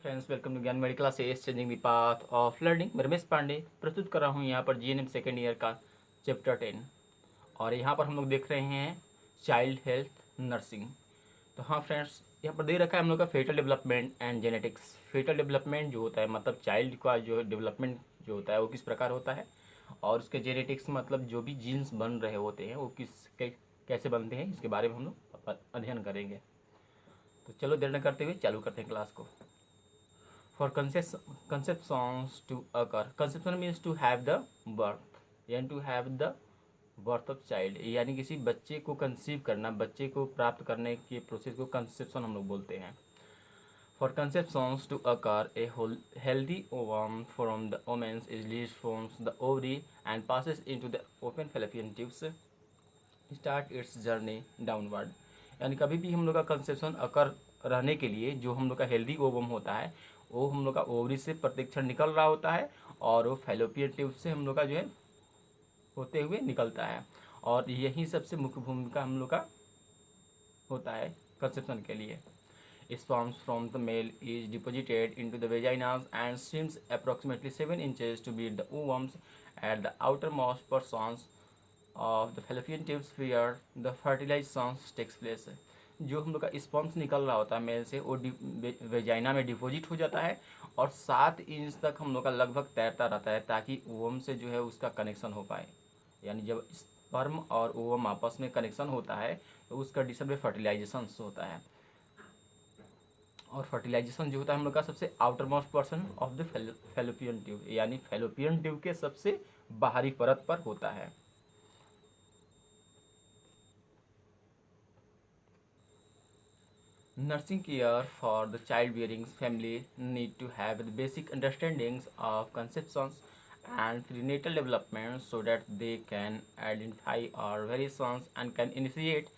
Friends, welcome to ज्ञान medical classes changing the path of learning. मैं रमेश पांडे प्रस्तुत कर रहा हूँ यहाँ पर जीएनएम सेकेंड ईयर का चैप्टर 10। और यहाँ पर हम लोग देख रहे हैं चाइल्ड हेल्थ नर्सिंग। तो हाँ फ्रेंड्स, यहाँ पर दे रखा है हम लोग का fetal development and genetics. Fetal development जो होता है मतलब चाइल्ड का जो डेवलपमेंट जो होता है वो किस प्रकार होता है, और उसके जेनेटिक्स मतलब जो भी जीन्स बन रहे होते हैं वो कैसे बनते हैं, इसके बारे में हम लोग अध्ययन करेंगे। तो चलो देर न करते हुए चालू करते हैं क्लास को। For conceptions to occur, conception means to have the birth, यानी to have the birth of child, यानी किसी बच्चे को कंसीव करना, बच्चे को प्राप्त करने के प्रोसेस को कंसेप्शन हम लोग बोलते हैं। For conceptions to occur, a whole healthy ovum from the omen is released from the ovary and passes into the open fallopian tubes, start its journey downward। यानी कभी भी हम लोग का कंसेप्शन अकर रहने के लिए जो हम लोग का हेल्दी ओवम होता है वो हम लोग का ओवरी से प्रतिक्षण निकल रहा होता है और वो फैलोपियन ट्यूब से हम लोग का जो है होते हुए निकलता है। और यही सबसे मुख्य भूमिका हम लोग का होता है कंसेप्शन के लिए। Sperms from the male is deposited into the vaginas and swims approximately 7 inches to beat the ovoms at the outermost portions of the fallopian tubes where the fertilization takes place। जो हम लोग का sperms निकल रहा होता है mail से वो वेजाइना में डिपॉजिट हो जाता है और 7 इंच तक हम लोग का लगभग तैरता रहता है ताकि ओवम से जो है उसका कनेक्शन हो पाए। यानी जब स्पर्म और ओवम आपस में कनेक्शन होता है तो उस कंडीशन में फर्टिलाइजेशन होता है। और फर्टिलाइजेशन जो होता है हम लोग का सबसे outer most person of the fallopian tube, यानी फैलोपियन ट्यूब के सबसे बाहरी परत पर होता है। Nursing care for the childbearing family need to have the basic understandings of conceptions and prenatal development so that they can identify our variations and can initiate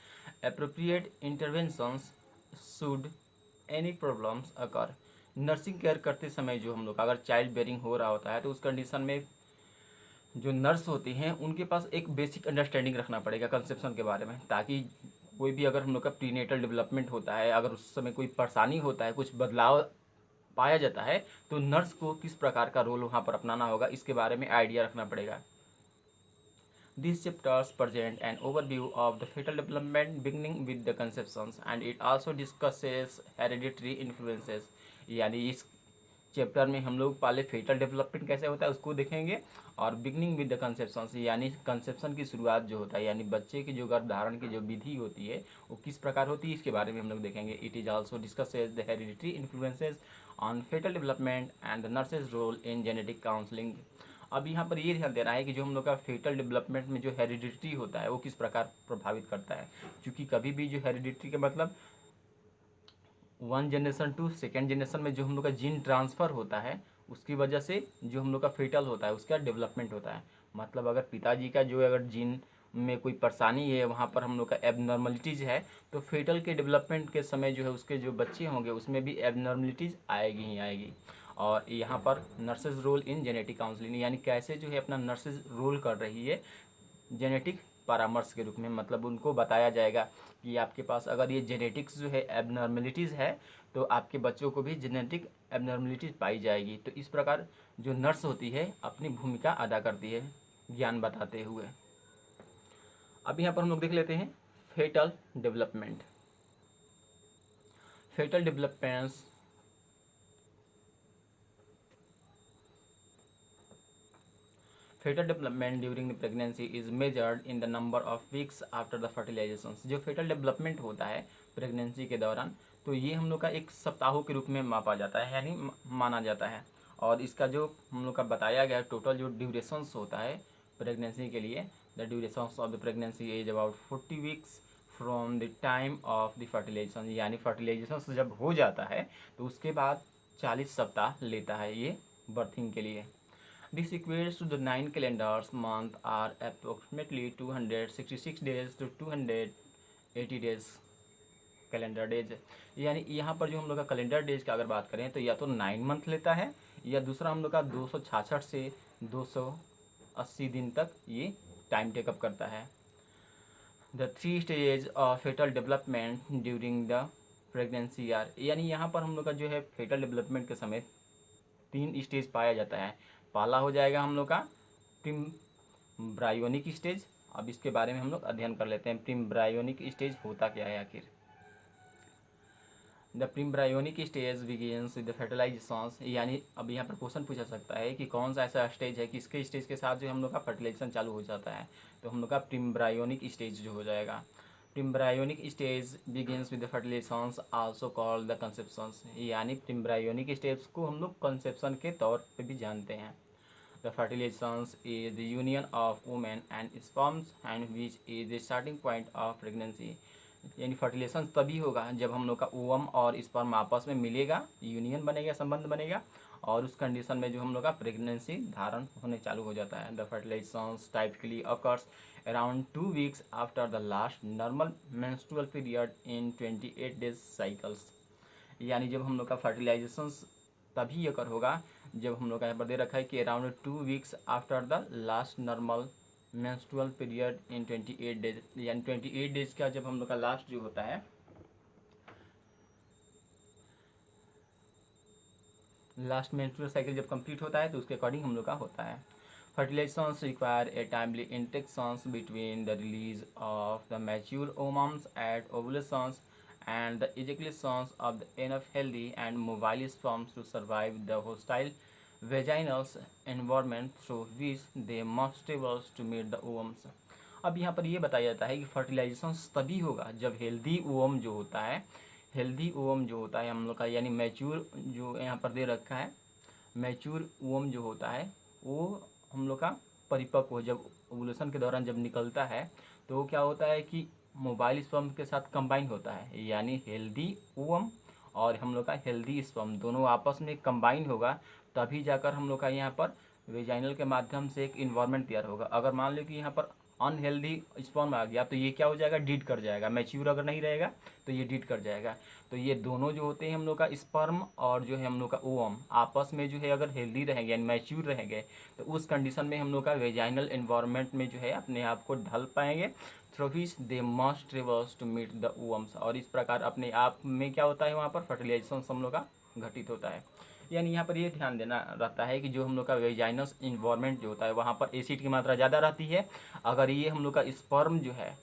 appropriate interventions should any problems occur। Nursing care करते समय जो हम लोग अगर child bearing हो रहा होता है तो उस कंडीशन में जो नर्स होती हैं उनके पास एक बेसिक अंडरस्टैंडिंग रखना पड़ेगा कंसेप्शन के बारे में, ताकि कोई भी अगर हम लोग का प्रीनेटल डेवलपमेंट होता है, अगर उस समय कोई परेशानी होता है, कुछ बदलाव पाया जाता है तो नर्स को किस प्रकार का रोल वहाँ पर अपनाना होगा इसके बारे में आइडिया रखना पड़ेगा। These chapters present an overview of the fetal development beginning with the conceptions and it also discusses hereditary influences। यानी इस चैप्टर में हम लोग पहले फेटल डेवलपमेंट कैसे होता है उसको देखेंगे और बिगनिंग विद द कंसेप्शन यानी कंसेप्शन की शुरुआत जो होता है यानी बच्चे की जो गर्भधारण की जो विधि होती है वो किस प्रकार होती है इसके बारे में हम लोग देखेंगे। It is also discusses the hereditary influences on fetal development and the nurses role in genetic counselling. अब यहाँ पर ये ध्यान देना है कि जो हम लोग का फेटल डेवलपमेंट में जो हेरिडिटी होता है वो किस प्रकार प्रभावित करता है, क्योंकि कभी भी जो हेरिडिटी का मतलब one generation to second generation में जो हम लोग का जीन ट्रांसफ़र होता है उसकी वजह से जो हम लोग का फेटल होता है उसका डेवलपमेंट होता है। मतलब अगर पिताजी का जो अगर जीन में कोई परेशानी है, वहाँ पर हम लोग का एबनॉर्मलिटीज़ है, तो फेटल के डेवलपमेंट के समय जो है उसके जो बच्चे होंगे उसमें भी एबनॉर्मलिटीज़ आएगी ही आएगी। और यहाँ पर nurses role in genetic counselling यानी कैसे जो है अपना नर्सेज रोल कर रही है जेनेटिक परामर्श के रूप में। मतलब उनको बताया जाएगा कि आपके पास अगर ये जेनेटिक्स जो है एबनॉर्मलिटीज़ है तो आपके बच्चों को भी जेनेटिक एबनॉर्मलिटीज़ पाई जाएगी। तो इस प्रकार जो नर्स होती है अपनी भूमिका अदा करती है ज्ञान बताते हुए। अब यहाँ पर हम लोग देख लेते हैं fetal development. Fetal developments Fetal development during the pregnancy is measured in the number of weeks after the fertilization। जो fetal development होता है प्रेगनेंसी के दौरान तो ये हम लोग का एक सप्ताहों के रूप में मापा जाता है यानी माना जाता है। और इसका जो हम लोग का बताया गया टोटल जो ड्यूरेशंस होता है प्रेगनेंसी के लिए, the durations of the pregnancy is about 40 weeks from the time of the fertilization. यानी फर्टिलाइजेशन जब हो जाता है तो उसके बाद 40 सप्ताह लेता है ये बर्थिंग के लिए। This equates to the 9 calendars month are approximately 266 days to 280 days calendar days. यानी यहाँ पर जो हम लोग का कैलेंडर डेज की अगर बात करें तो या तो 9 मंथ लेता है या दूसरा हम लोग का 266 से 280 दिन तक ये टाइम टेकअप करता है। The 3 stages of fetal development during the pregnancy are, यानी यहाँ पर हम लोग का जो है फेटल डेवलपमेंट के समय 3 स्टेज पाया जाता है। पहला हो जाएगा हम लोग का प्रिम्ब्रायोनिक स्टेज। अब इसके बारे में हम लोग अध्ययन कर लेते हैं, प्रिम्ब्रायोनिक स्टेज होता क्या है आखिर। The preembryonic stage begins with the fertilization, यानी अब यहाँ पर क्वेश्चन पूछा सकता है कि कौन सा ऐसा स्टेज है कि इसके स्टेज के साथ जो हम लोग का फर्टिलाइजेशन चालू हो जाता है, तो हम लोग का प्रिम्ब्रायोनिक स्टेज जो हो जाएगा। Preembryonic stage begins with the fertilization also called the conception, यानी प्रिम्ब्रायोनिक स्टेज को हम लोग कंसेप्शन के तौर पे भी जानते हैं। The fertilization is the union of women and sperms and which is the starting point of pregnancy, यानी फर्टिलाइजेशन तभी होगा जब हम लोग का ओवम और स्पर्म आपस में मिलेगा, यूनियन बनेगा, संबंध बनेगा, और उस कंडीशन में जो हम लोग का प्रेगनेंसी धारण होने चालू हो जाता है। The fertilization typically occurs around 2 weeks after the last normal menstrual period in 28 days cycles, यानी जब हम लोग का फर्टिलाइजेशन तभी अकर होगा जब हम लोग का यहाँ पर दे रखा है कि around 2 weeks after the last normal menstrual period in 28 days, यानी 28 डेज का जब हम लोग का लास्ट जो होता है, लास्ट मेंस्ट्रुअल साइकिल जब कंप्लीट होता है तो उसके अकॉर्डिंग हम लोग का होता है। Fertilizations require a timely interactions between the release of the mature ovums at ovulations and the ejaculations of the enough healthy and mobile sperms to survive the hostile vaginal environment through which they must travel to meet the ovules। अब यहाँ पर ये बताया जाता है कि fertilisation तभी होगा जब हेल्दी ओवम जो होता है, हेल्दी ओवम जो होता है हम लोग का, यानी मैच्योर जो यहाँ पर दे रखा है, मैच्योर ओवम जो होता है वो हम लोग का परिपक्व हो, जब ओवुलेशन के दौरान जब निकलता है तो वो क्या होता है कि मोबाइल स्पर्म के साथ कंबाइन होता है, यानी हेल्दी ओवम और हम लोग का हेल्दी स्पर्म दोनों आपस में कंबाइन होगा, तभी जाकर हम लोग का यहाँ पर वेजाइनल के माध्यम से एक इन्वायरमेंट तैयार होगा। अगर मान लो कि यहाँ पर अनहेल्दी स्पर्म आ गया तो ये क्या हो जाएगा, डीड कर जाएगा। मैच्योर अगर नहीं रहेगा तो ये डीड कर जाएगा। तो ये दोनों जो होते हैं हम लोग का स्पर्म और जो है हम लोग का ओवम आपस में जो है अगर हेल्दी रहेंगे यानी मैच्योर रहेंगे तो उस कंडीशन में हम लोग का वेजाइनल एनवायरनमेंट में जो है अपने आप को ढल पाएंगे, through which they must traverse to meet the ovums, और इस प्रकार अपने आप में क्या होता है वहाँ पर फर्टिलाइजेशन हम लोग का घटित होता है। यानी यहाँ पर ये ध्यान देना रहता है कि जो हम लोग का वेजाइनस इन्वायरमेंट जो होता है वहाँ पर एसिड की मात्रा ज़्यादा रहती है। अगर ये हम लोग का स्पर्म जो है,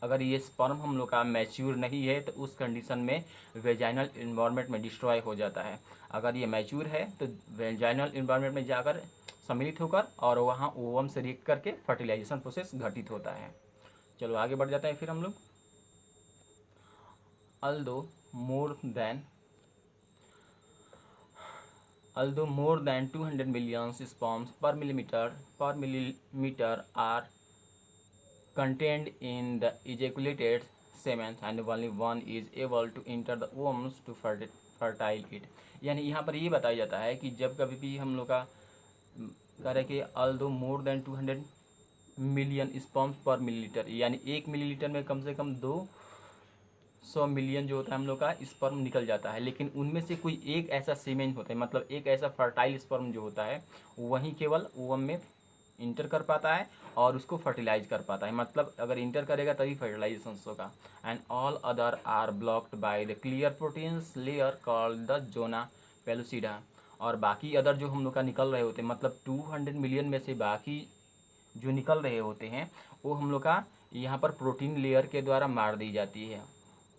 अगर ये स्पर्म हम लोग का मैच्योर नहीं है तो उस कंडीशन में वेजाइनल इन्वायरमेंट में डिस्ट्रॉय हो जाता है। अगर ये मैच्योर है तो वेजाइनल इन्वायरमेंट में जाकर सम्मिलित होकर और वहाँ ओवम से रिएक्ट करके फर्टिलाइजेशन प्रोसेस घटित होता है। चलो आगे बढ़ जाते हैं फिर हम लोग। although more than although more than 200 million sperms per millimeter are contained in the ejaculated semen and only one is able to enter the wombs to fertile it, यानी यहाँ पर ये बताया जाता है कि जब कभी भी हम लोग का कह रहे कि although more than 200 million sperms पर मिलीलीटर, यानी 1 मिलीलीटर में कम से कम 200 मिलियन जो होता है हम लोग का स्पर्म निकल जाता है, लेकिन उनमें से कोई एक ऐसा सीमेन होता है, मतलब एक ऐसा फर्टाइल स्पर्म जो होता है वही केवल ओवम में इंटर कर पाता है और उसको फर्टिलाइज कर पाता है, मतलब अगर इंटर करेगा तभी फर्टिलाइजेशन होगा। And all other are blocked by the clear proteins layer called the zona pellucida, और बाकी अदर जो हम लोग का निकल रहे होते हैं, मतलब 200 मिलियन में से बाकी जो निकल रहे होते हैं वो हम लोग का यहाँ पर प्रोटीन लेयर के द्वारा मार दी जाती है।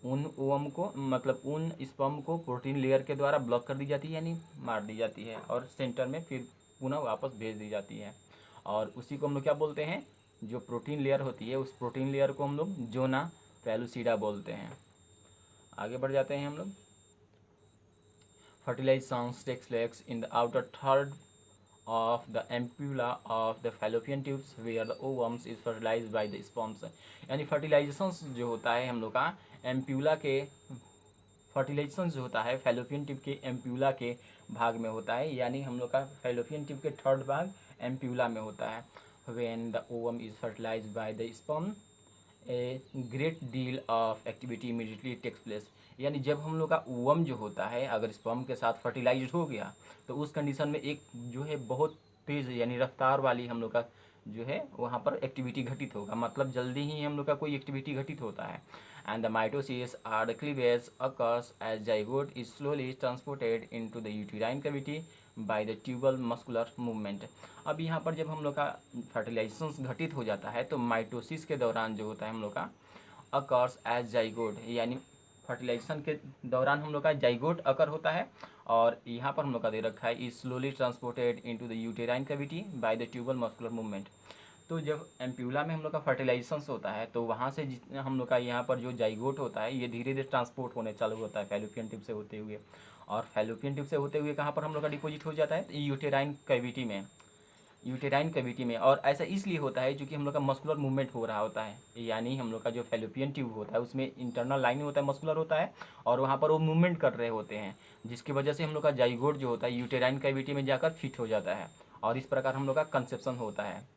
उन ओवम को, मतलब उन स्पर्म को प्रोटीन लेयर के द्वारा ब्लॉक कर दी जाती है, यानी मार दी जाती है, और सेंटर में फिर पुनः वापस भेज दी जाती है। और उसी को हम लोग क्या बोलते हैं, जो प्रोटीन लेयर होती है उस प्रोटीन लेयर को हम लोग जोना पेलुसिडा बोलते हैं। आगे बढ़ जाते हैं हम लोग। Fertilization takes place in the outer third of the ampulla of the fallopian tubes where the ovums is fertilized by the sperms, यानी फर्टिलाइजेशन जो होता है हम लोग का एम्प्यूला के, फर्टिलाइजेशन जो होता है फैलोपियन ट्यूब के एम्प्यूला के भाग में होता है, यानी हम लोग का फैलोपियन ट्यूब के थर्ड भाग एम्प्यूला में होता है। when the ovum is fertilized by the sperm a great deal of activity immediately takes place, यानी जब हम लोग का ओवम जो होता है अगर स्पर्म के साथ फर्टिलाइज हो गया तो उस कंडीशन में एक जो है बहुत तेज़ यानी रफ्तार वाली हम लोग का जो है वहाँ पर एक्टिविटी घटित होगा, मतलब जल्दी ही हम लोग का कोई एक्टिविटी घटित होता है। and the mitosis or the cleavage occurs as zygote is slowly transported into the uterine cavity by the tubal muscular movement. अब यहाँ पर जब हम लोग का फर्टिलाइजेशन घटित हो जाता है तो माइटोसिस के दौरान जो होता है हम लोग का अकर्स एज जाइगोट, यानी फर्टिलाइजेशन के दौरान हम लोग का जाइगोट अकर होता है और यहाँ पर हम लोग का दे रखा है is slowly transported into the uterine cavity by the tubal muscular movement. तो जब एम्प्यूला में हम लोग का फर्टिलाइजेशन होता है तो वहाँ से जितना हम लोग का यहाँ पर जो जाइगोट होता है ये धीरे धीरे ट्रांसपोर्ट होने चालू होता है फैलोपियन ट्यूब से होते हुए, और फैलोपियन ट्यूब से होते हुए कहाँ पर हम लोग का डिपोजिट हो जाता है यूटेराइन कैविटी में, यूटेराइन कैविटी में। और ऐसा इसलिए होता है क्योंकि हम लोग का मस्कुलर मूवमेंट हो रहा होता है, यानी हम लोग का जो फैलोपियन ट्यूब होता है उसमें इंटरनल लाइन होता है मस्कुलर होता है और वहाँ पर वो मूवमेंट कर रहे होते हैं, जिसकी वजह से हम लोग का जाइगोट जो होता है यूटेराइन कैविटी में जाकर फिट हो जाता है और इस प्रकार हम लोग का कंसेप्शन होता है।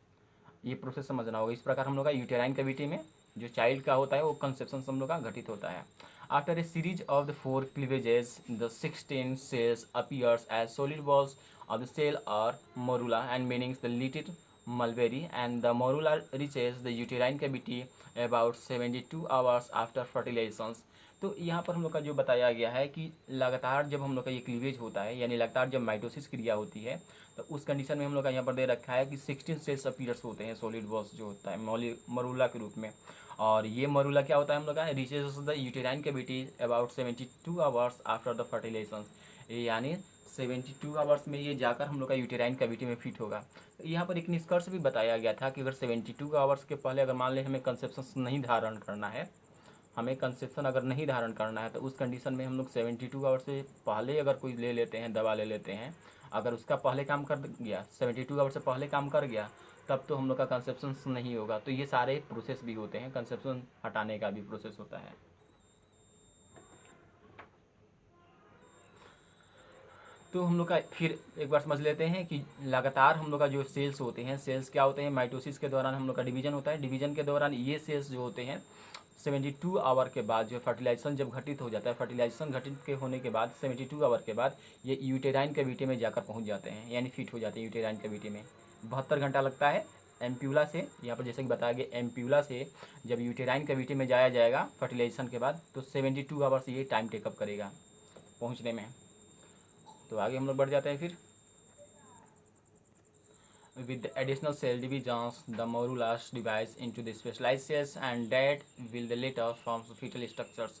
ये प्रोसेस समझना होगा। इस प्रकार हम लोग का यूटेराइन कैविटी में जो चाइल्ड का होता है वो कंसेप्शन हम लोग का घटित होता है। After a series of the 4 cleavages the 16 cells appears as solid balls of the cell or morula and meanings the little mulberry, and the morula reaches the uterine cavity about 72 hours after fertilization। तो यहाँ पर हम लोग का जो बताया गया है कि लगातार जब हम लोग का ये क्लीवेज होता है यानी लगातार जब माइटोसिस क्रिया होती है तो उस कंडीशन में हम लोग का यहाँ पर दे रखा है कि 16 सेल्स अपीयर्स होते हैं सॉलिड बॉल्स जो होता है मरूला के रूप में, और ये मरूला क्या होता है हम लोग का reaches the uterine cavity about 72 hours after the fertilization, यानी 72 आवर्स में ये जाकर हम लोग का यूटेराइन कैविटी में फिट होगा। तो यहाँ पर एक निष्कर्ष भी बताया गया था कि अगर 72 आवर्स के पहले अगर मान लें हमें कंसेप्शन नहीं धारण करना है, हमें कंसेप्शन अगर नहीं धारण करना है तो उस कंडीशन में हम लोग 72 आवर्स से पहले अगर कोई ले लेते हैं दवा ले लेते हैं, अगर उसका पहले काम कर गया 72 आवर्स से पहले काम कर गया तब तो हम लोग का कंसेप्शन नहीं होगा। तो ये सारे प्रोसेस भी होते हैं, कंसेप्शन हटाने का भी प्रोसेस होता है। तो हम लोग का फिर एक बार समझ लेते हैं कि लगातार हम लोग का जो सेल्स होते हैं, सेल्स क्या होते हैं माइटोसिस के दौरान हम लोग का डिवीजन होता है, डिवीजन के दौरान ये सेल्स जो होते हैं 72 आवर के बाद जो फर्टिलाइजेशन जब घटित हो जाता है, फर्टिलाइजेशन घटित के होने के बाद 72 आवर के बाद ये यूटेराइन कैविटी में जाकर पहुंच जाते हैं, यानी फिट हो जाते हैं यूटेराइन कैविटी में। 72 घंटा लगता है एम्प्यूला से, यहाँ पर जैसे कि बताया गया एम्प्यूला से जब यूटेराइन कैविटी में जाया जाएगा फर्टिलाइजेशन के बाद तो 72 आवर्स ये टाइम टेकअप करेगा पहुँचने में। तो आगे हम लोग बढ़ जाते हैं फिर। With the additional cell divisions, the morulus divides into the specialized cells and that will the later forms fetal structures।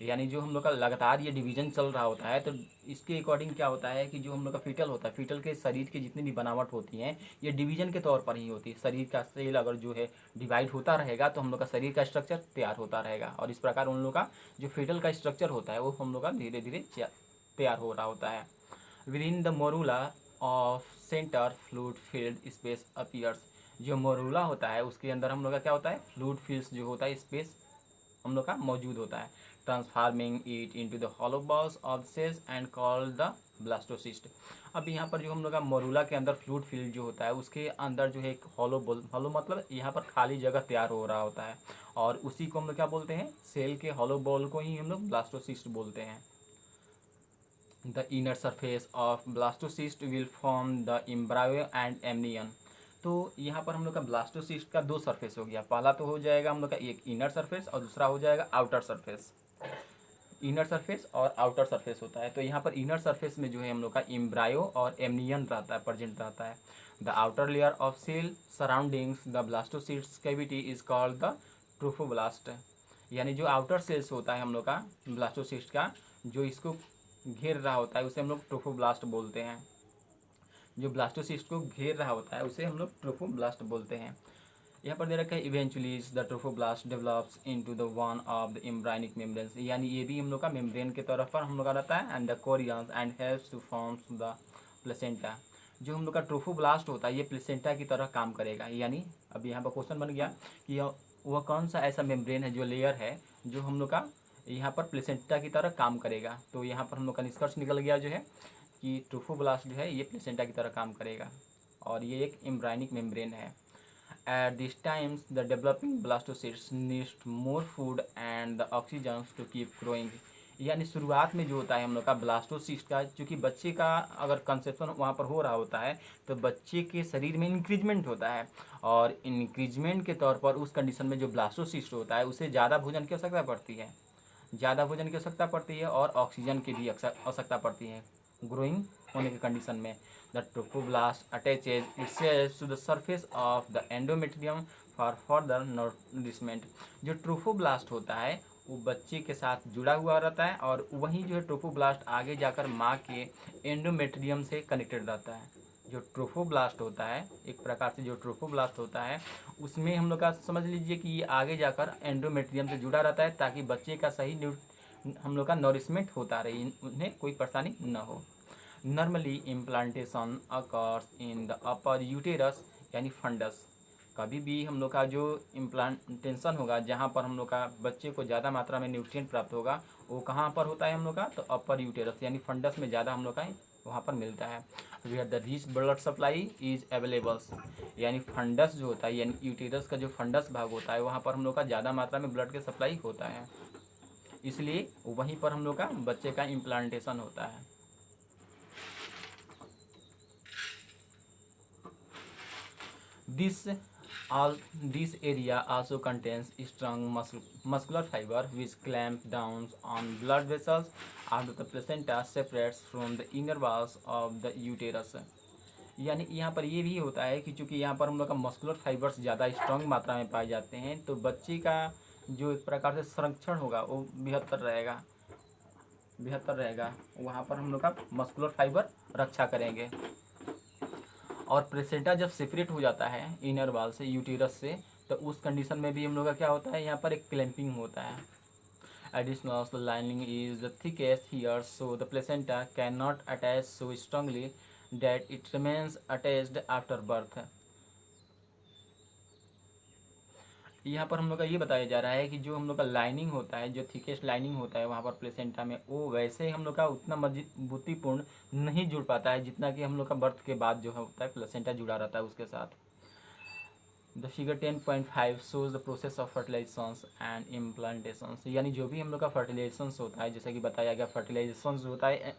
यानी जो हम लोग का लगातार ये डिवीजन चल रहा होता है तो इसके अकॉर्डिंग क्या होता है कि जो हम लोग का फीटल होता है, फीटल के शरीर की जितनी भी बनावट होती हैं ये डिवीजन के तौर पर ही होती है। शरीर का सेल अगर जो है डिवाइड होता रहेगा तो हम लोग का शरीर का स्ट्रक्चर तैयार होता रहेगा और इस प्रकार उन लोग का जो फीटल का स्ट्रक्चर होता है वो हम लोग का धीरे धीरे तैयार हो रहा होता है। With in the morula of centre fluid field space appears. जो मोरूला होता है उसके अंदर हम लोग का क्या होता है फ्लूइड फील्ड जो होता है स्पेस हम लोग का मौजूद होता है, transforming it into the hollow balls of cells and called the blastocyst. अब यहाँ पर जो हम लोग का मोरूला के अंदर फ्लूइड फील्ड जो होता है उसके अंदर जो है एक हॉलो मतलब यहाँ पर खाली जगह तैयार हो रहा होता है और उसी को हम लोग क्या बोलते हैं सेल के हॉलो बॉल को ही हम लोग ब्लास्टोसिस्ट बोलते हैं। The inner surface of blastocyst will form the embryo and amnion। तो यहाँ पर हम लोग का ब्लास्टोसिस्ट का दो सरफेस हो गया, पहला तो हो जाएगा हम लोग का एक इनर सरफेस और दूसरा हो जाएगा आउटर सरफेस। इनर सरफेस और आउटर सरफेस होता है। तो यहाँ पर इनर सरफेस में जो है हम लोग का एम्ब्रायो और एमनियन रहता है, प्रेजेंट रहता है। The outer layer of cell surroundings the blastocyst cavity is called the trophoblast. यानी जो आउटर सेल्स होता है हम लोग का ब्लास्टोसिस्ट का जो इसको घेर रहा होता है उसे हम लोग ट्रोफोब्लास्ट बोलते हैं। जो ब्लास्टोसिस्ट को घेर रहा होता है उसे हम लोग ट्रोफोब्लास्ट बोलते हैं। यहाँ पर दे रखा है eventually the trophoblast develops into the one of the embryonic membrane. यानी ये भी हम लोग का मेम्ब्रेन के तरफ पर हम लोग का रहता है and the Koreans and helps two forms the placenta. जो हम लोग का ट्रोफोब्लास्ट होता है ये प्लेसेंटा की तरह काम करेगा। यानी अब यहाँ पर क्वेश्चन बन गया कि वह कौन सा ऐसा मेम्ब्रेन है जो लेयर है जो हम लोग का यहाँ पर प्लेसेंटा की तरह काम करेगा। तो यहाँ पर हम लोग का निष्कर्ष निकल गया जो है कि ट्रोफोब्लास्ट जो है ये प्लेसेंटा की तरह काम करेगा और ये एक एम्ब्रायनिक मेम्ब्रेन है। At these times, the developing blastocysts need more food and the oxygen to keep growing। यानी शुरुआत में जो होता है हम लोग का ब्लास्टोसिस्ट का, चूँकि बच्चे का अगर कंसेप्शन वहाँ पर हो रहा होता है तो बच्चे के शरीर में इंक्रीजमेंट होता है, और इंक्रीजमेंट के तौर पर उस कंडीशन में जो ब्लास्टोसिस्ट होता है उसे ज़्यादा भोजन की आवश्यकता पड़ती है, ज़्यादा भोजन की आवश्यकता पड़ती है और ऑक्सीजन की भी आवश्यकता पड़ती है ग्रोइंग होने के कंडीशन में। The trophoblast attaches itself to the surface of the endometrium for further nourishment. जो ट्रोफोब्लास्ट होता है वो बच्चे के साथ जुड़ा हुआ रहता है, और वहीं जो है ट्रोफोब्लास्ट आगे जाकर माँ के एंडोमेट्रियम से कनेक्टेड रहता है। जो ट्रोफोब्लास्ट होता है, एक प्रकार से जो ट्रोफोब्लास्ट होता है उसमें हम लोग का समझ लीजिए कि ये आगे जाकर एंडोमेट्रियम से जुड़ा रहता है, ताकि बच्चे का सही हम लोग का नॉरिशमेंट होता रहे, उन्हें कोई परेशानी न हो। Normally implantation occurs in the upper uterus यानी फंडस। कभी भी हम लोग का जो इम्प्लांटेशन होगा, जहाँ पर हम लोग का बच्चे को ज़्यादा मात्रा में न्यूट्रिएंट प्राप्त होगा, वो कहाँ पर होता है हम लोग का, तो अपर यूटेरस यानी फंडस में ज़्यादा हम लोग का वहाँ पर मिलता है। Where the rich blood supply is availables, यानी फंडस जो होता है यानी यूटेरस का जो फंडस भाग होता है वहाँ पर हम लोग का ज़्यादा मात्रा में ब्लड की सप्लाई होता है, इसलिए वहीं पर हम लोग का बच्चे का इम्प्लांटेशन होता है। This all this area also contains strong muscular fiber which clamp down on blood vessels after the placenta separates from the inner walls of the uterus। यानी यहाँ पर ये भी होता है कि चूँकि यहाँ पर हम लोग का मस्कुलर फाइबर्स ज़्यादा स्ट्रांग मात्रा में पाए जाते हैं, तो बच्चे का जो एक प्रकार से संरक्षण होगा वो बेहतर रहेगा। वहाँ पर हम लोग का मस्कुलर फाइबर रक्षा करेंगे। और प्लेसेंटा जब सेपरेट हो जाता है इनर वाल से, यूटेरस से, तो उस कंडीशन में भी हम लोग का क्या होता है, यहाँ पर एक क्लैंपिंग होता है। Additional, the lining is the thickest here, so the placenta cannot attach so strongly that it remains attached after birth। यहाँ पर हम लोग का ये बताया जा रहा है कि जो हम लोग का लाइनिंग होता है, जो थिकेस्ट लाइनिंग होता है वहाँ पर प्लेसेंटा में, वो वैसे हम लोग का उतना मजबूतीपूर्ण नहीं जुड़ पाता है जितना कि हम लोग का बर्थ के बाद जो होता है प्लेसेंटा जुड़ा रहता है उसके साथ। The figure 10.5 shows the process of fertilizations and implantations. यानी जो भी हम लोग का फर्टिलाइजेशंस होता है, जैसा कि बताया गया, फर्टिलाइजेशंस होता है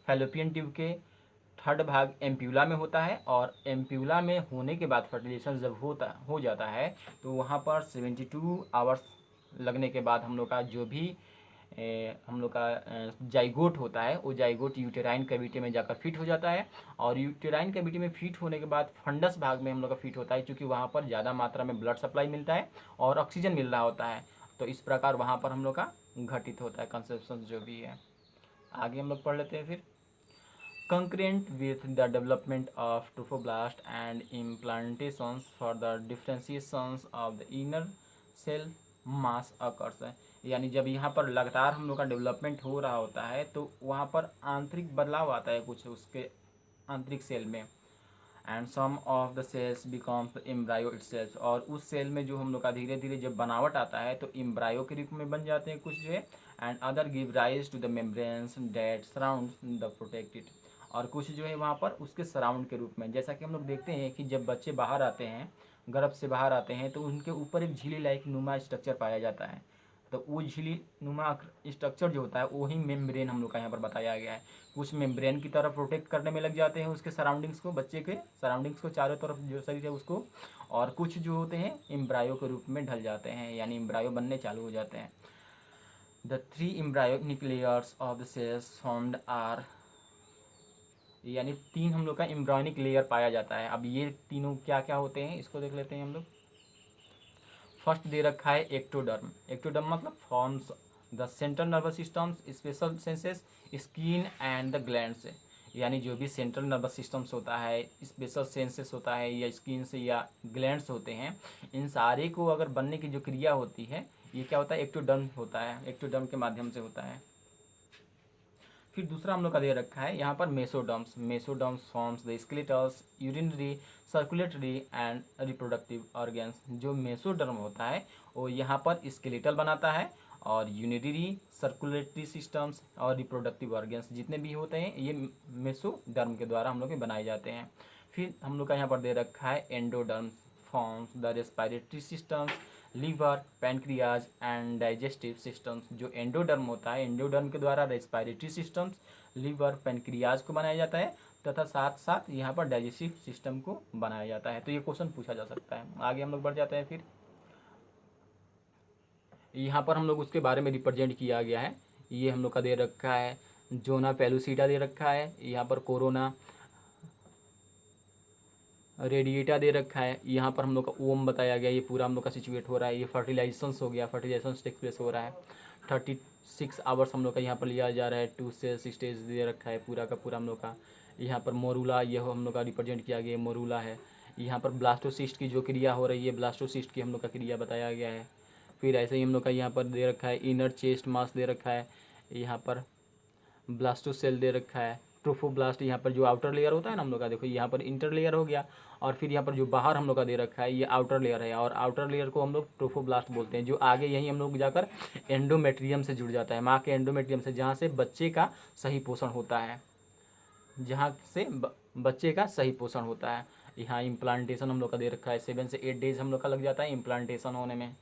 फैलोपियन ट्यूब के थर्ड भाग एम्प्यूला में होता है, और एम्प्यूला में होने के बाद फर्टिलाइजेशन जब हो जाता है तो वहाँ पर 72 आवर्स लगने के बाद हम लोग का जो भी हम लोग का जाइगोट होता है, वो जाइगोट यूटेराइन कैविटी में जाकर फिट हो जाता है, और यूटेराइन कैविटी में फिट होने के बाद फंडस भाग में हम लोग का फिट होता है, क्योंकि वहाँ पर ज़्यादा मात्रा में ब्लड सप्लाई मिलता है और ऑक्सीजन मिल रहा होता है, तो इस प्रकार वहाँ पर हम लोग का घटित होता है कंसेप्शन जो भी है। आगे हम लोग पढ़ लेते हैं फिर। Concurrent with the development of trophoblast and implantations for the differentiations of the inner cell mass occurs। यानी जब यहाँ पर लगातार हम लोग का डेवलपमेंट हो रहा होता है तो वहाँ पर आंतरिक बदलाव आता है कुछ उसके आंतरिक सेल में, and some of the cells becomes embryo itself. और उस सेल में जो हम लोग का धीरे धीरे जब बनावट आता है तो एम्ब्रायो के रूप में बन जाते हैं कुछ जो है, and other give rise to the membranes that surrounds the protected. और कुछ जो है वहाँ पर उसके सराउंड के रूप में, जैसा कि हम लोग देखते हैं कि जब बच्चे बाहर आते हैं, गर्भ से बाहर आते हैं, तो उनके ऊपर एक झिल्ली लाइक नुमा स्ट्रक्चर पाया जाता है। तो वो झिल्ली नुमा स्ट्रक्चर जो होता है वही मेम्ब्रेन हम लोग का यहाँ पर बताया गया है। कुछ मेम्ब्रेन की तरफ प्रोटेक्ट करने में लग जाते हैं उसके सराउंडिंग्स को, बच्चे के सराउंडिंग्स को चारों तरफ जो शरीर है उसको, और कुछ जो होते हैं एम्ब्रायो के रूप में ढल जाते हैं, यानी एम्ब्रायो बनने चालू हो जाते हैं। The 3 embryonic layers of the cells formed are, यानी 3 हम लोग का एम्ब्रायोनिक लेयर पाया जाता है। अब ये तीनों क्या क्या होते हैं इसको देख लेते हैं हम लोग। फर्स्ट दे रखा है एक्टोडर्म। एक्टोडर्म मतलब forms the central nervous systems, special senses, skin and the glands. यानी जो भी सेंट्रल नर्वस सिस्टम्स होता है, स्पेशल सेंसेस होता है, या स्किन से या ग्लैंड्स होते हैं, इन सारे को अगर बनने की जो क्रिया होती है ये क्या होता है, एक्टोडर्म होता है, एक्टोडर्म के माध्यम से होता है। फिर दूसरा हम लोग का दे रखा है यहाँ पर mesoderms. Mesoderms forms the skeletals, urinary, circulatory and reproductive organs. जो मेसोडर्म होता है वो यहाँ पर स्केलेटल बनाता है, और यूरिनरी, सर्कुलेटरी सिस्टम्स और रिप्रोडक्टिव ऑर्गन्स जितने भी होते हैं ये मेसोडर्म के द्वारा हम लोग के बनाए जाते हैं। फिर हम लोग का यहाँ पर दे रखा है endoderms forms the respiratory systems, liver, pancreas and digestive systems. जो एंडोडर्म होता है, एंडोडर्म के द्वारा रेस्पिरेटरी सिस्टम्स, लीवर, पैनक्रियाज को बनाया जाता है तथा साथ साथ यहाँ पर डाइजेस्टिव सिस्टम को बनाया जाता है। तो ये क्वेश्चन पूछा जा सकता है। आगे हम लोग बढ़ जाते हैं। फिर यहाँ पर हम लोग उसके बारे में रिप्रेजेंट किया गया है। ये हम लोग का दे रखा है, जोना पेलुसिटा दे रखा है, यहाँ पर कोरोना रेडिएटा दे रखा है, यहाँ पर हम लोग का ओम बताया गया। ये पूरा हम लोग का सिचुएट हो रहा है। ये फर्टिलाइजेशंस हो गया, फर्टिलाइजेशन टेक प्लेस हो रहा है। 36 आवर्स हम लोग का यहाँ पर लिया जा रहा है। 2 से 6 स्टेज दे रखा है पूरा का पूरा हम लोग का। यहाँ पर मोरूला, यह हम लोग का रिप्रेजेंट किया गया, मोरूला है। यहाँ पर ब्लास्टोसिस्ट की जो क्रिया हो रही है, ब्लास्टोसिस्ट की हम लोग का क्रिया बताया गया है। फिर ऐसे ही हम लोग का यहाँ पर दे रखा है, इनर चेस्ट मास दे रखा है। यहाँ पर ब्लास्टोसेल दे रखा है। ट्रोफोब्लास्ट, यहाँ पर जो आउटर लेयर होता है ना हम लोग का, देखो यहाँ पर इंटर लेयर हो गया, और फिर यहाँ पर जो बाहर हम लोग का दे रखा है ये आउटर लेयर है, और आउटर लेयर को हम लोग ट्रोफोब्लास्ट बोलते हैं। जो आगे यही हम लोग जाकर एंडोमेट्रियम से जुड़ जाता है, माँ के एंडोमेट्रियम से, जहाँ से बच्चे का सही पोषण होता है, जहाँ से बच्चे का सही पोषण होता है। यहाँ इम्प्लांटेशन हम लोग का दे रखा है। 7 से 8 डेज हम लोग का लग जाता है इम्प्लांटेशन होने में।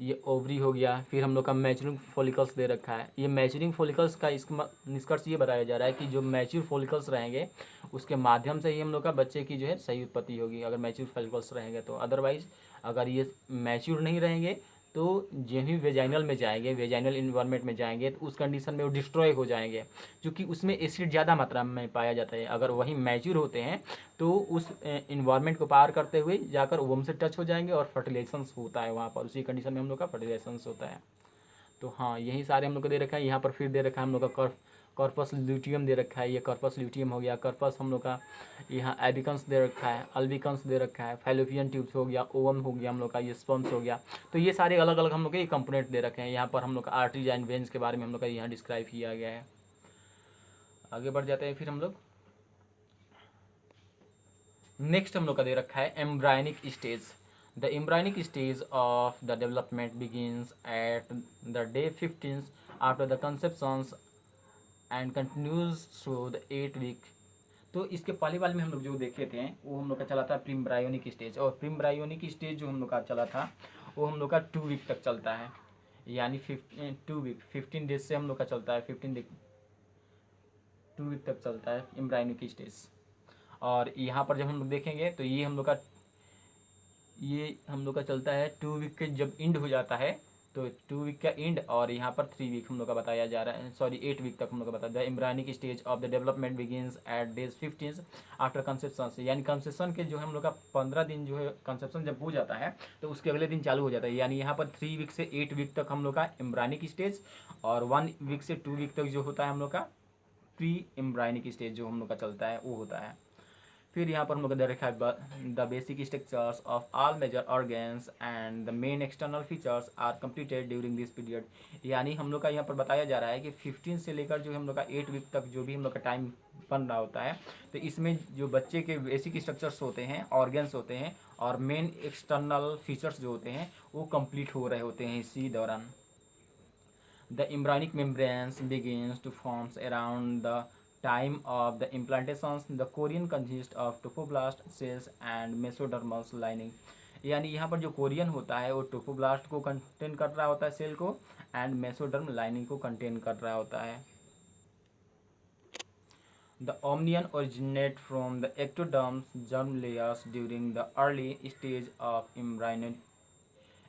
ये ओवरी हो गया। फिर हम लोग का मैच्योरिंग फॉलिकल्स दे रखा है। ये मैच्योरिंग फॉलिकल्स का इसका निष्कर्ष ये बताया जा रहा है कि जो मैच्योर फॉलिकल्स रहेंगे उसके माध्यम से ही हम लोग का बच्चे की जो है सही उत्पत्ति होगी, अगर मैच्योर फॉलिकल्स रहेंगे तो। अदरवाइज अगर ये मैच्योर नहीं रहेंगे तो जो ही वेजाइनल में जाएंगे, वेजाइनल इन्वायरमेंट में जाएंगे, तो उस कंडीशन में वो डिस्ट्रॉय हो जाएंगे, क्योंकि उसमें एसिड ज़्यादा मात्रा में पाया जाता है। अगर वही मैच्योर होते हैं तो उस इन्वायरमेंट को पार करते हुए जाकर वोम से टच हो जाएंगे और फर्टिलाइजेशंस होता है वहाँ पर, उसी कंडीशन में हम लोग का फर्टिलाइजेशंस होता है। तो हाँ, यही सारे हम लोग को दे रखा है। यहाँ पर फिर दे रखा है हम लोग का कॉर्पस ल्यूटियम दे रखा है। ये कॉर्पस ल्यूटियम हो गया। कॉर्पस हम लोग का यहाँ एबिकन्स दे रखा है, अल्बिकन्स दे रखा है, फैलोपियन ट्यूब्स हो गया, ओवम हो गया हम लोग का, ये स्पर्म्स हो गया। तो ये सारे अलग अलग हम लोग के कंपोनेंट दे रखे हैं। यहाँ पर हम लोग का आर्टरीज एंड वेन्स के बारे में हम लोग का यहाँ डिस्क्राइब किया गया है। आगे बढ़ जाते हैं फिर हम लोग। नेक्स्ट हम लोग का दे रखा है embryonic stage. The embryonic stage of the development begins at the day 15 after the conceptions and continues through the 8 week. तो इसके पहले वाले में हम लोग जो देखे थे वो हम लोग का चला था प्रीम्ब्रायोनिक स्टेज, और प्रीम्ब्रायोनिक स्टेज जो हम लोग का चला था वो हम लोग का 2 वीक तक चलता है, यानी 2 वीक 15 डेज से हम लोग का चलता है। 2 वीक तक चलता है एम्ब्रायोनिक स्टेज। और यहाँ पर जब हम लोग देखेंगे तो ये हम लोग का चलता है 2 वीक के जब एंड हो जाता है, तो 2 वीक का एंड, और यहाँ पर 3 वीक हम लोग का बताया जा रहा है, सॉरी 8 वीक तक हम लोग का बताया। The embryonic stage of the development begins eight days 15 after conception से, यानी कंसेप्शन के जो है हम लोग का 15 दिन जो है कंसेप्शन जब हो जाता है तो उसके अगले दिन चालू हो जाता है। यानी यहाँ पर 3 वीक से 8 वीक तक हम लोग का एम्ब्रायनिक स्टेज, और 1 वीक से 2 वीक तक जो होता है हम लोग का प्री एम्ब्रायनिक स्टेज जो हम लोग का चलता है वो होता है। फिर यहाँ पर हम लोग दे रखा है the basic structures of all major organs and the main external features are completed during this period. यानी हम लोग का यहाँ पर बताया जा रहा है कि 15 से लेकर जो हम लोग का 8 वीक तक जो भी हम लोग का टाइम बन रहा होता है, तो इसमें जो बच्चे के बेसिक स्ट्रक्चर्स होते हैं, ऑर्गेन्स होते हैं, और मेन एक्सटर्नल फीचर्स जो होते हैं वो कंप्लीट हो रहे होते हैं इसी दौरान। The embryonic membranes begins to form around the time of the implantations. The chorion consists of trophoblast cells and mesodermal lining. यानी यहाँ पर जो कोरियन होता है वो ट्रोफोब्लास्ट को कंटेन कर रहा होता है सेल को, एंड मेसोडर्म लाइनिंग को कंटेन कर रहा होता है। The omnium originate from the ectoderm's germ layers during the early stage of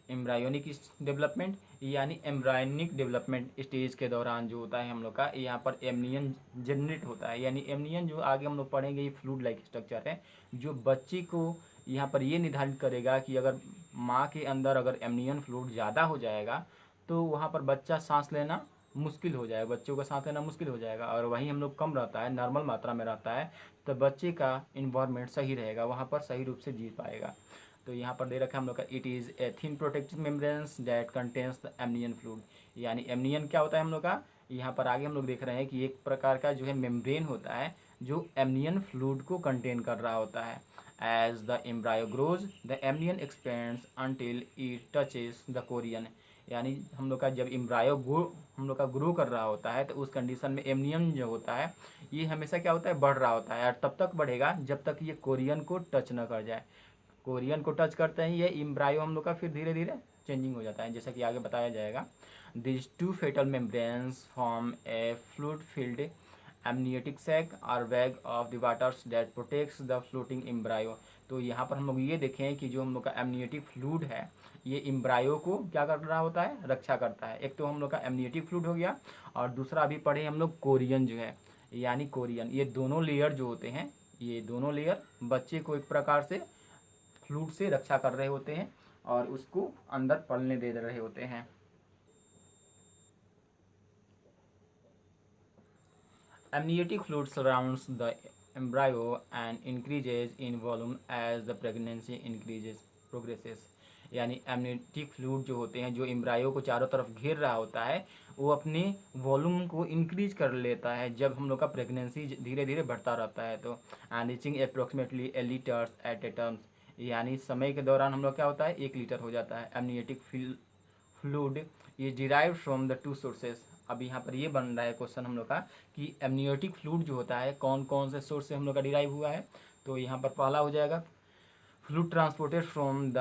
embryonic development, यानी एम्ब्रायोनिक डेवलपमेंट स्टेज के दौरान जो होता है हम लोग का यहाँ पर एमनियन जनरेट होता है। यानी एमनियन जो आगे हम लोग पढ़ेंगे ये फ्लूइड लाइक स्ट्रक्चर है, जो बच्चे को यहाँ पर ये निर्धारित करेगा कि अगर माँ के अंदर अगर एमनियन फ्लूइड ज़्यादा हो जाएगा तो वहाँ पर बच्चा सांस लेना मुश्किल हो जाएगा, बच्चों का सांस लेना मुश्किल हो जाएगा। और वहीं हम लोग कम रहता है, नॉर्मल मात्रा में रहता है, तो बच्चे का इन्वायरमेंट सही रहेगा, वहाँ पर सही रूप से जी पाएगा। तो यहाँ पर दे रखा है हम लोग का it is a thin protective membranes that contains the amnion fluid. यानी एमनियन क्या होता है हम लोग का, यहाँ पर आगे हम लोग देख रहे हैं कि एक प्रकार का जो है मेम्ब्रेन होता है जो एमनियन फ्लूइड को कंटेन कर रहा होता है। As the embryo grows the amnion expands until it touches the chorion. यानी हम लोग का जब एम्ब्रायो हम लोग का ग्रो कर रहा होता है तो उस कंडीशन में एमनियन जो होता है ये हमेशा क्या होता है, बढ़ रहा होता है, और तब तक बढ़ेगा जब तक ये कोरियन को टच न कर जाए। कोरियन को टच करते हैं ये एम्ब्रायो हम लोग का फिर धीरे धीरे चेंजिंग हो जाता है, जैसा कि आगे बताया जाएगा। This two fetal membranes form a fluid field amniotic sac और bag of the waters that protects the floating embryo. तो यहाँ पर हम लोग ये देखें कि जो हम लोग का एमनियोटिक फ्लूइड है ये एम्ब्रायो को क्या कर रहा होता है, रक्षा करता है। एक तो हम लोग का एमनियोटिक फ्लूइड हो गया, और दूसरा अभी पढ़े हम लोग कोरियन जो है, यानी कोरियन। ये दोनों लेयर जो होते हैं, ये दोनों लेयर बच्चे को एक प्रकार से फ्लूइड से रक्षा कर रहे होते हैं और उसको अंदर पलने दे रहे होते हैं। Amniotic fluid surrounds the embryo and increases in volume as the pregnancy progresses। यानी एमनियोटिक फ्लूइड जो होते हैं, जो एम्ब्रायो को चारों तरफ घेर रहा होता है, वो अपने वॉल्यूम को इंक्रीज कर लेता है जब हम लोग का प्रेगनेंसी धीरे धीरे बढ़ता रहता है। तो and reaching approximately a liters at a terms, यानी समय के दौरान हम लोग क्या होता है 1 लीटर हो जाता है। Amniotic fluid is derived from the two sources. अब यहाँ पर ये बन रहा है क्वेश्चन हम लोग का कि एमनियोटिक फ्लूइड जो होता है कौन कौन से सोर्स से हम लोग का डिराइव हुआ है। तो यहाँ पर पहला हो जाएगा fluid transported from the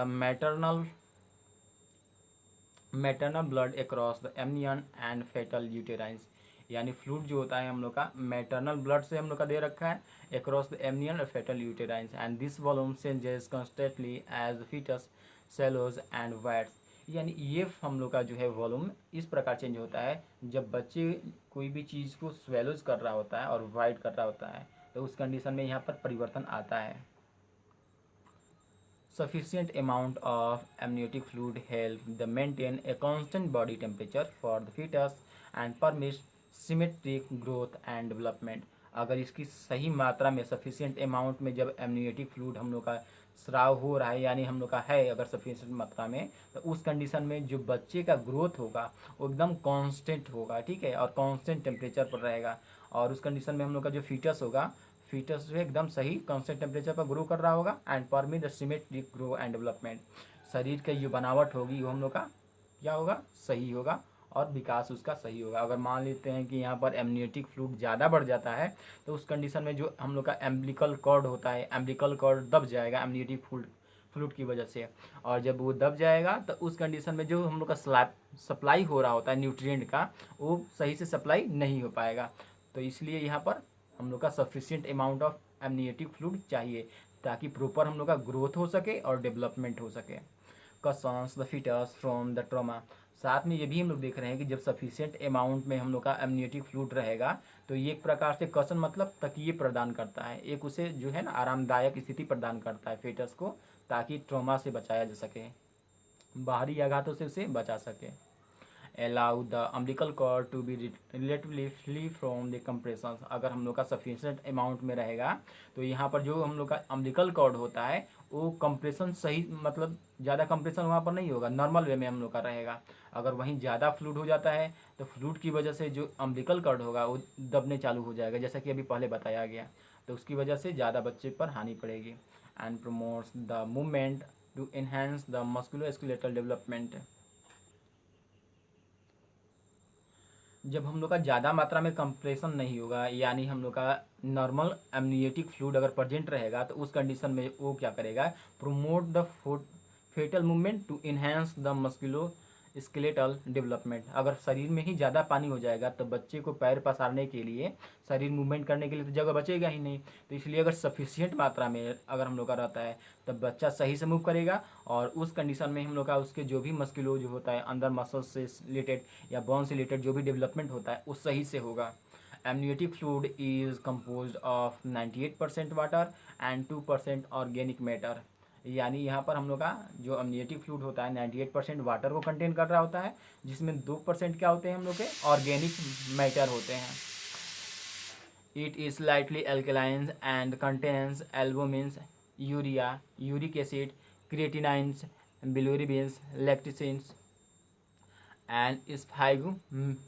maternal blood across the amnion and fetal uterines. यानी फ्लूइड जो होता है हम लोग का मैटरनल ब्लड से हम लोग का दे रखा है अक्रॉस द एमनियन और fetal uterines, and this volume changes constantly as fetus swallows and wets. यानी ये हम लोग का जो है वॉल्यूम इस प्रकार चेंज होता है जब बच्चे कोई भी चीज़ को स्वेलोज कर रहा होता है और वाइड कर रहा होता है, तो उस कंडीशन में यहाँ पर परिवर्तन आता है। Sufficient amount of amniotic fluid help the maintain a constant body temperature for the fetus and permits symmetric growth and development। अगर इसकी सही मात्रा में सफिशियंट अमाउंट में जब एमनियोटिक फ्लूइड हम लोग का स्राव हो रहा है, यानी हम लोग का है अगर सफिशियंट मात्रा में, तो उस कंडीशन में जो बच्चे का ग्रोथ होगा वो एकदम कांस्टेंट होगा, ठीक है, और कांस्टेंट टेम्परेचर पर रहेगा। और उस कंडीशन में हम लोग का जो फीटस होगा, फीटस जो है एकदम सही कांस्टेंट टेम्परेचर पर ग्रो कर रहा होगा and permit the symmetric grow and development. शरीर का जो बनावट होगी वो हम लोग का क्या होगा, सही होगा और विकास उसका सही होगा। अगर मान लेते हैं कि यहाँ पर एमनियोटिक फ्लूइड ज़्यादा बढ़ जाता है तो उस कंडीशन में जो हम लोग का एम्बिलिकल कॉर्ड होता है, एम्बिलिकल कॉर्ड दब जाएगा एमनियोटिक फ्लूइड की वजह से, और जब वो दब जाएगा तो उस कंडीशन में जो हम लोग का सप्लाई हो रहा होता है न्यूट्रिएंट का, वो सही से सप्लाई नहीं हो पाएगा। तो इसलिए यहाँ पर हम लोग का sufficient amount of amniotic fluid चाहिए ताकि प्रॉपर हम लोग का ग्रोथ हो सके और डेवलपमेंट हो सके। Cushions the fetus from the trauma. साथ में ये भी हम लोग देख रहे हैं कि जब सफिशिएंट अमाउंट में हम लोग का एमनियोटिक फ्लूइड रहेगा तो ये एक प्रकार से कशन मतलब तकिए प्रदान करता है, एक उसे जो है ना आरामदायक स्थिति प्रदान करता है फीटस को, ताकि ट्रॉमा से बचाया जा सके, बाहरी आघातों से उसे बचा सके। allow the umbilical cord to be relatively free from the compressions। अगर हम लोग का सफिशिएंट अमाउंट में रहेगा तो यहाँ पर जो हम लोग का umbilical cord होता है वो कंप्रेशन सही, मतलब ज़्यादा कंप्रेशन वहाँ पर नहीं होगा, नॉर्मल वे में हम लोग का रहेगा। अगर वहीं ज़्यादा फ्लूइड हो जाता है तो फ्लूइड की वजह से जो umbilical cord होगा वो दबने चालू हो जाएगा, जैसा कि अभी पहले बताया गया, तो उसकी वजह से ज़्यादा बच्चे पर हानि पड़ेगी। And promotes the movement to enhance the musculoskeletal development. जब हम लोग का ज़्यादा मात्रा में कंप्रेशन नहीं होगा, यानी हम लोग का नॉर्मल एमनियोटिक फ्लूइड अगर प्रेजेंट रहेगा, तो उस कंडीशन में वो क्या करेगा, promote the fetal movement to enhance the musculoskeletal development. अगर शरीर में ही ज़्यादा पानी हो जाएगा तो बच्चे को पैर पसारने के लिए, शरीर मूवमेंट करने के लिए तो जगह बचेगा ही नहीं। तो इसलिए अगर सफिशिएंट मात्रा में अगर हम लोग का रहता है तब बच्चा सही से मूव करेगा, और उस कंडीशन में हम लोग का उसके जो भी मस्कुलो जो होता है अंदर मसल से रिलेटेड या बोन से रिलेटेड जो भी डेवलपमेंट होता है वो सही से होगा। Amniotic fluid is composed of 98% water and 2% organic matter. यानी यहाँ पर हम लोग का जो एमनियोटिक फ्लूइड होता है 98% वाटर को कंटेन कर रहा होता है, जिसमें 2% क्या होते हैं हम लोग के ऑर्गेनिक मैटर होते हैं। It is slightly alkaline and contains albumins, urea, uric acid, creatinines, bilirubins, lecithins and sphingomyelins,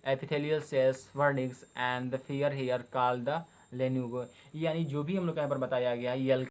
epithelial cells, vernix and the fair hair called the lanugo. यानी जो भी हम लोग यहाँ पर बताया गया ये